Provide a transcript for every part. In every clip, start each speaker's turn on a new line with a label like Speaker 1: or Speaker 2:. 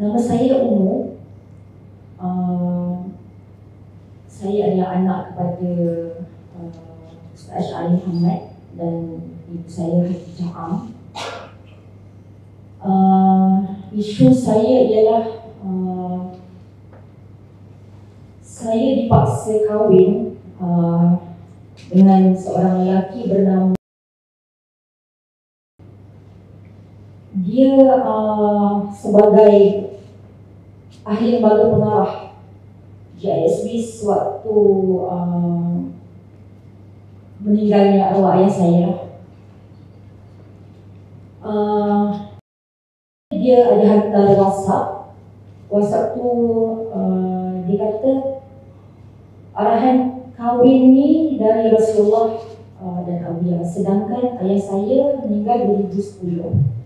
Speaker 1: Nama saya Umu. Saya adalah anak kepada Ustaz Asy'ari Muhammad dan ibu saya Hafizah Am. Isu saya ialah saya dipaksa kahwin dengan seorang lelaki bernama dia sebagai ahli lembaga pengarah JISB sewaktu meninggalnya arwah ayah saya. Dia ada hantar WhatsApp tu dia kata arahan kahwin ni dari Rasulullah dan Aulia, sedangkan ayah saya meninggal 2010.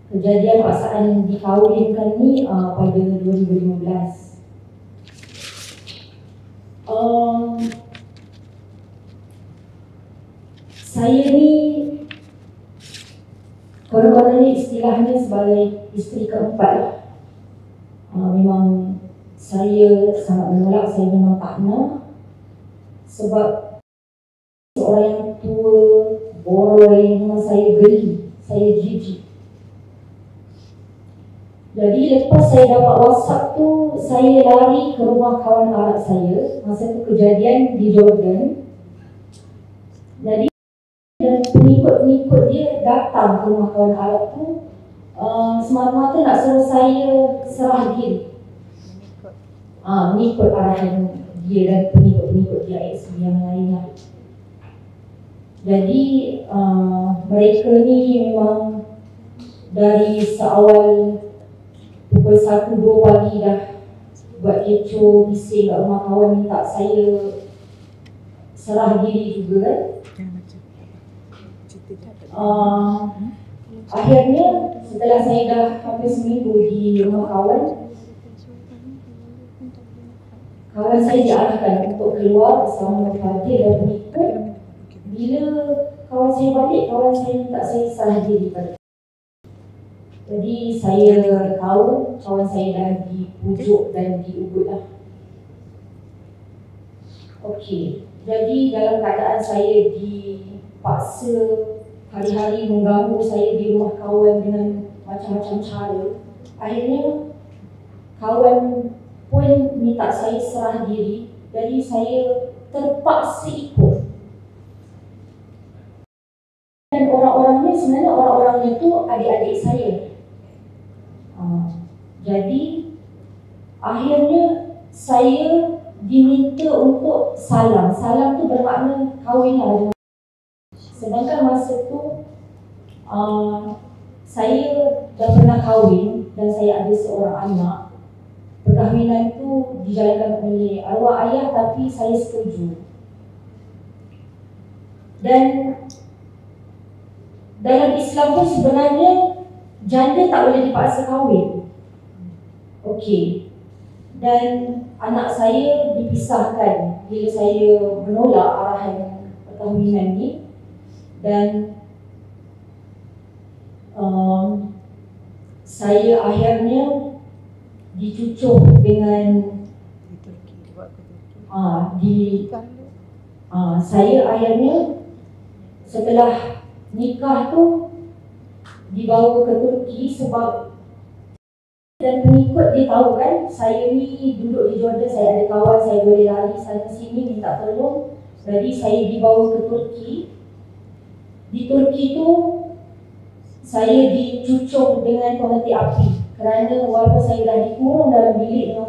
Speaker 1: Kejadian paksaan dikahwinkan ni pada 2015. Saya ni konon-kononnya istilahnya sebagai isteri keempat lah. Memang saya sangat menolak, saya memang tak nak. Sebab seorang yang tua, boroi, memang saya geli, saya jijik. Jadi lepas saya dapat WhatsApp tu, saya lari ke rumah kawan Arab saya. Masa tu kejadian di Jordan. Jadi dan pengikut-pengikut dia datang ke rumah kawan Arab tu semata-mata nak suruh saya serah diri. Mengikut arahan dia dan pengikut-pengikut dia yang lainnya. Jadi mereka ni memang dari seawal pukul 1-2 pagi dah buat kecoh, bising kat rumah kawan, minta saya serah diri juga kan. Akhirnya setelah saya dah hampir seminggu di rumah kawan saya diarahkan untuk keluar bersama Fadil dan pengikut. Bila kawan saya balik, kawan saya minta saya serah diri pada. Jadi saya tahu kawan saya dah dipujuk dan diugut lah. Okey, jadi dalam keadaan saya dipaksa hari-hari mengganggu saya di rumah kawan dengan macam-macam cara, akhirnya kawan pun minta saya serah diri. Jadi saya terpaksa ikut. Dan orang-orangnya sebenarnya orang-orangnya tu adik-adik saya. Jadi akhirnya saya diminta untuk salam. Salam tu bermakna kahwin lah. Sedangkan masa tu saya dah pernah kahwin dan saya ada seorang anak. Perkahwinan tu dijalankan oleh arwah ayah tapi saya setuju. Dan dalam Islam pun sebenarnya janda tak boleh dipaksa kahwin. Okey. Dan anak saya dipisahkan bila saya menolak arahan perkahwinan ni. Dan saya akhirnya dicucuk dengan saya akhirnya setelah nikah tu dibawa ke Turki sebab dan pengikut dia tahu kan saya ni duduk di Jordan, saya ada kawan, saya boleh lari sana sini minta tolong. Jadi saya dibawa ke Turki. Di Turki tu saya dicucuk dengan pengerti api kerana walaupun saya dah dikurung dalam bilik,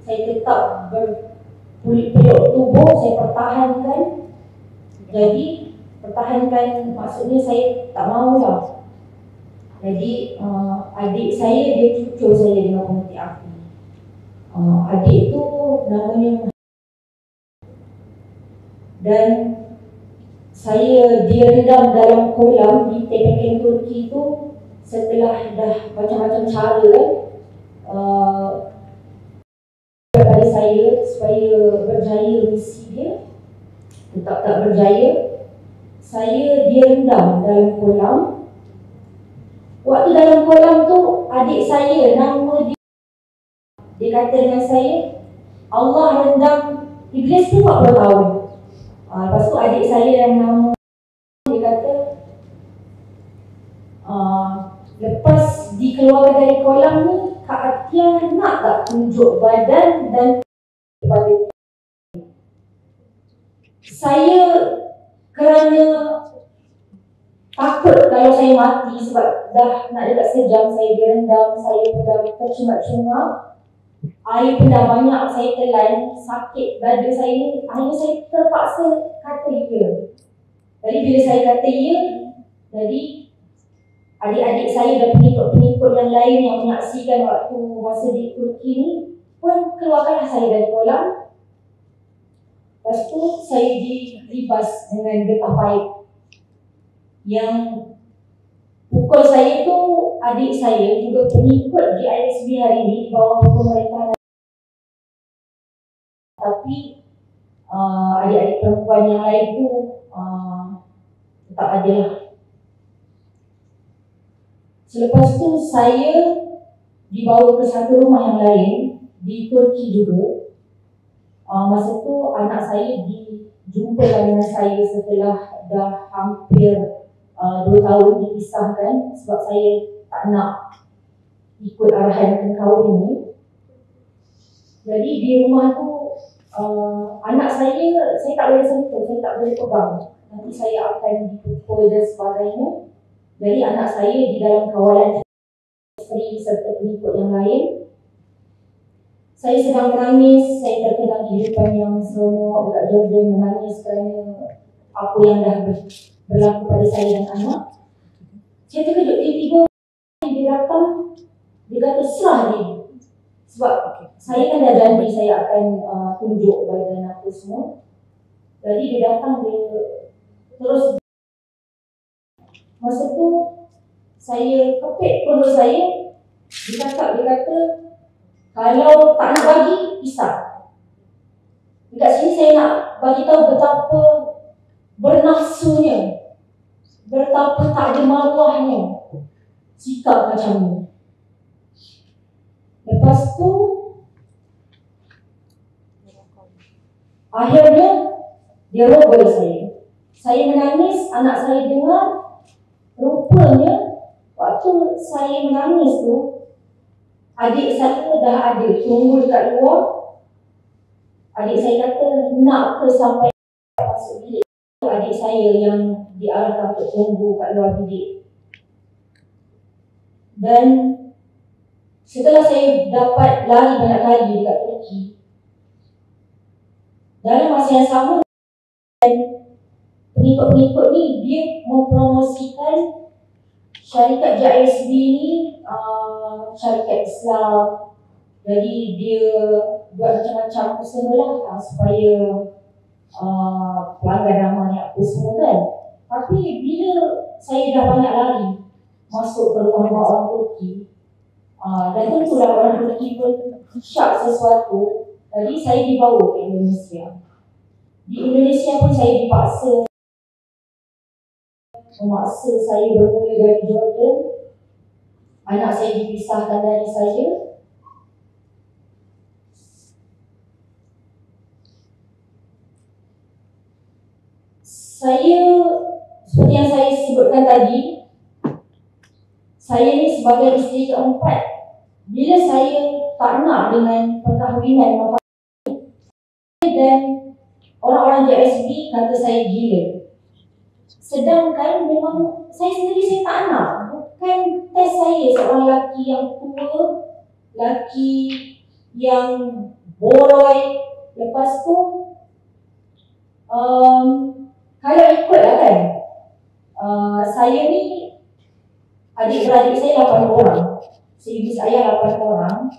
Speaker 1: saya tetap berpeluk tubuh, saya pertahankan. Jadi pertahankan maksudnya saya tak maulah. Jadi adik saya dia cucuk saya dengan pengerti api. Adik tu namanya dan saya direndam dalam kolam di tepian Turki tu setelah dah macam-macam cara kepada saya supaya berjaya misi dia. Tetap tak berjaya. Saya direndam dalam kolam. Waktu dalam kolam tu adik saya nama Dia kata dengan saya, Allah rendam Iblis tu 40 tahun. Lepas tu adik saya yang nama, dia kata, lepas dikeluarkan dari kolam ni, Kak Atia nak tak tunjuk badan dan kepada saya, kerana takut kalau saya mati sebab dah nak dekat sejam saya direndam, saya dah tercungap-cungap, air pun dah banyak, saya telan, sakit dada saya ni. Akhirnya saya terpaksa kata ya. Jadi bila saya kata ya, jadi adik-adik saya dan pengikut-pengikut yang lain yang menyaksikan waktu masa di Turki ni pun keluarkanlah saya dari kolam. Lepas tu saya dilibas dengan getah paip. Yang pukul saya tu adik saya juga pengikut GISB hari ini di bawah pemerintahan. Tapi adik-adik perempuan yang lain tu tak ada lah. Selepas tu saya dibawa ke satu rumah yang lain di Turki juga. Masa tu anak saya dijumpa dengan saya setelah dah hampir 2 tahun dipisahkan sebab saya tak nak ikut arahan kahwin ni. Jadi di rumah tu anak saya tak boleh sentuh, saya tak boleh pegang. Nanti saya akan dipukul dan sebagainya. Jadi anak saya di dalam kawalan isteri serta pengikut yang lain. Saya sedang menangis, saya terkenang kehidupan yang seronok dekat Jordan, menangis kerana apa yang dah berlaku pada saya dan anak. Saya terkejut, tiba-tiba dia datang, dia kata serah dia. Sebab saya kan dah janji saya akan tunjuk badan apa semua. Jadi dia datang, dia terus. Masa tu saya kepit perut saya. Dia kata kalau tak nak bagi, pisah. Dekat sini saya nak bagi tahu betapa bernafsunya, betapa tak ada maruahnya sikap macam ni. Lepas tu akhirnya dia rogol saya. Saya menangis, anak saya dengar. Rupanya waktu saya menangis tu, adik saya dah ada tunggu dekat luar. Adik saya kata nak ke sampai masuk bilik. Adik saya yang diarahkan untuk tunggu kat luar bilik. Dan setelah saya dapat lari banyak kali dekat Turki, dalam masa yang sama pengikut-pengikut ni dia mempromosikan syarikat JISB ni syarikat Islam. Jadi dia buat macam-macam usaha lah supaya pelanggan ramai apa semua kan. Tapi bila saya dah banyak lari masuk ke rumah-rumah orang Turki, dan tentulah orang Turki pun syak sesuatu, jadi saya dibawa ke Indonesia. Di Indonesia pun saya memaksa saya bermula dari Jordan. Anak saya dipisahkan dari saya. Saya, seperti yang saya sebutkan tadi, saya ni sebagai isteri keempat. Bila saya tak nak dengan perkahwinan dan orang-orang JSB kata saya gila. Sedangkan memang saya sendiri saya tak nak. Bukan test saya seorang lelaki yang tua, lelaki yang boroi. Lepas tu kalau ikutlah kan, saya ni adik-beradik saya 8 orang. Ibu saya 8 orang.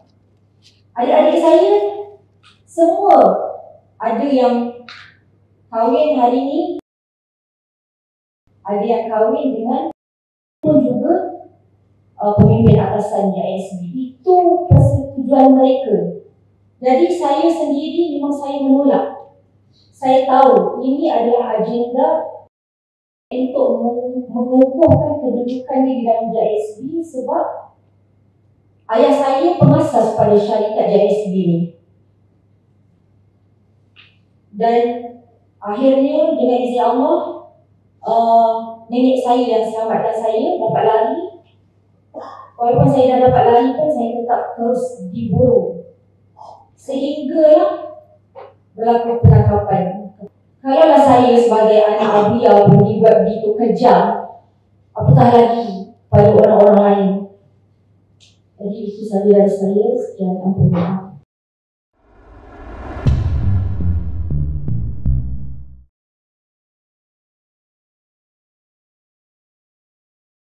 Speaker 1: Adik-adik saya semua ada yang kahwin hari ni, ada yang kahwin dengan pun juga pemimpin atasan JISB. Itu persetujuan mereka. Jadi saya sendiri memang saya menolak. Saya tahu ini adalah agenda untuk mengukuhkan kedudukan di dalam JISB sebab Ayah saya pengasas pada syarikat JSB ni. Dan akhirnya dengan izin Allah, nenek saya yang selamatkan saya dapat lari. Walaupun saya dah dapat lari pun, saya tetap terus diburu. Sehinggalah berlaku penangkapan. Kalaulah saya sebagai anak Abia pun dibuat begitu kejam, apatah lagi pada orang-orang lain. Jadi itu sahaja dari saya. Sekian, ampun maaf.